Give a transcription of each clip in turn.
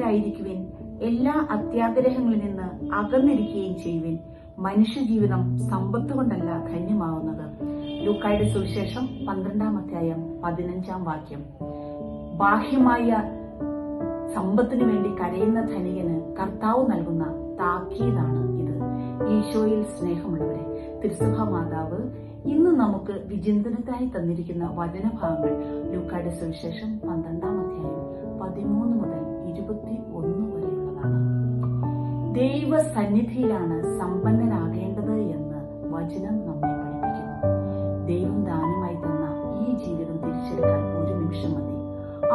സന്തുഷ്ടരായിരിക്കുവിൻ, എല്ലാ അത്യാഗ്രഹങ്ങളിൽ നിന്ന് അകന്നിരിക്കുകയും ചെയ്യുവിൻ. മനുഷ്യജീവിതം സമ്പത്ത് കൊണ്ടല്ല ധന്യമാവുന്നത്. ലൂക്കായുടെ സുവിശേഷം 12-ാം അധ്യായം 15-ാം വാക്യം. ബാഹ്യമായ സമ്പത്തിനു വേണ്ടി കരയുന്ന ധനികന് കർത്താവ് നൽകുന്ന താക്കീതാണ് ഇത്. ഈശോയിൽ സ്നേഹമുള്ളവരെ, തിരുസഭാ മാതാവ് ഇന്ന് നമുക്ക് വിചിന്തനത്തിനായി തന്നിരിക്കുന്ന വചനഭാഗങ്ങൾ ലൂക്കായുടെ സുവിശേഷം 12-ാം അധ്യായം 13 മുതൽ 21 വരെയുള്ളതാണ്. ദൈവ സന്നിധിയിലാണ് സമ്പന്നനാകേണ്ടത് എന്ന് വചനം നമ്മെ പഠിപ്പിക്കുന്നു. ദൈവം ദാനമായി തന്ന ഈ ജീവിതം തിരിച്ചെടുക്കാൻ ഒരു നിമിഷം മതി.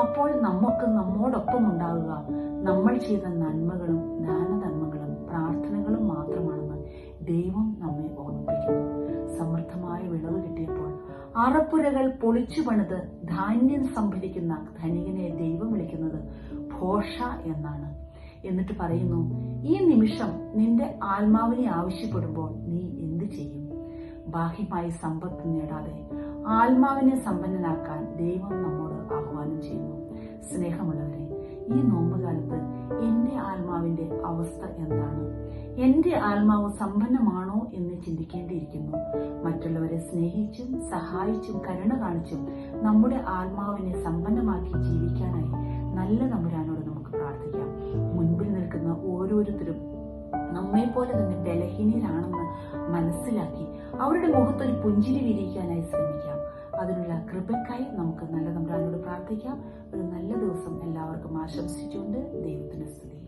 അപ്പോൾ നമുക്ക് നമ്മോടൊപ്പം ഉണ്ടാകുക നമ്മൾ ചെയ്ത നന്മകളും ദാനധർമ്മങ്ങളും പ്രാർത്ഥനകളും മാത്രമാണെന്ന് ദൈവം നമ്മെ ഓർമ്മിപ്പിക്കുന്നു. സമൃദ്ധമായ വിളവ് കിട്ടിയപ്പോൾ അറപ്പുരകൾ പൊളിച്ചു പണിത് ധാന്യം സംഭരിക്കുന്ന ധനികനെ ദൈവം വിളിക്കുന്നത് ഭോഷ എന്നാണ്. എന്നിട്ട് പറയുന്നു, ഈ നിമിഷം നിന്റെ ആത്മാവിനെ ആവശ്യപ്പെടുമ്പോൾ നീ എന്ത് ചെയ്യും? ബാഹ്യമായി സമ്പത്ത് നേടാതെ ആത്മാവിനെ സമ്പന്നനാക്കാൻ ദൈവം നമ്മോട് ആഹ്വാനം ചെയ്യുന്നു. സ്നേഹമുള്ളവരെ, ഈ നോമ്പുകാലത്ത് എന്റെ ആത്മാവിന്റെ അവസ്ഥ എന്താണ്? എന്റെ ആത്മാവ് സമ്പന്നമാണോ എന്ന് ചിന്തിക്കേണ്ടിയിരിക്കുന്നു. മറ്റുള്ളവരെ സ്നേഹിച്ചും സഹായിച്ചും കരുണ കാണിച്ചും നമ്മുടെ ആത്മാവിനെ സമ്പന്നമാക്കി ജീവിക്കാനായി നല്ല തമ്പുരാനോട് നമുക്ക് പ്രാർത്ഥിക്കാം. മുൻപിൽ നിൽക്കുന്ന ഓരോരുത്തരും നമ്മെ പോലെ തന്നെ ബലഹീനരാണെന്ന് മനസ്സിലാക്കി അവരുടെ മുഖത്തൊരു പുഞ്ചിരി വിരിയിക്കാനായി ശ്രമിക്കാം. അതിനുള്ള കൃപയ്ക്കായി നമുക്ക് നല്ല തമ്പുരാനോട് പ്രാർത്ഥിക്കാം. ഒരു നല്ല ദിവസം എല്ലാവർക്കും ആശംസിച്ചുകൊണ്ട് ദൈവത്തിന് സ്തുതി.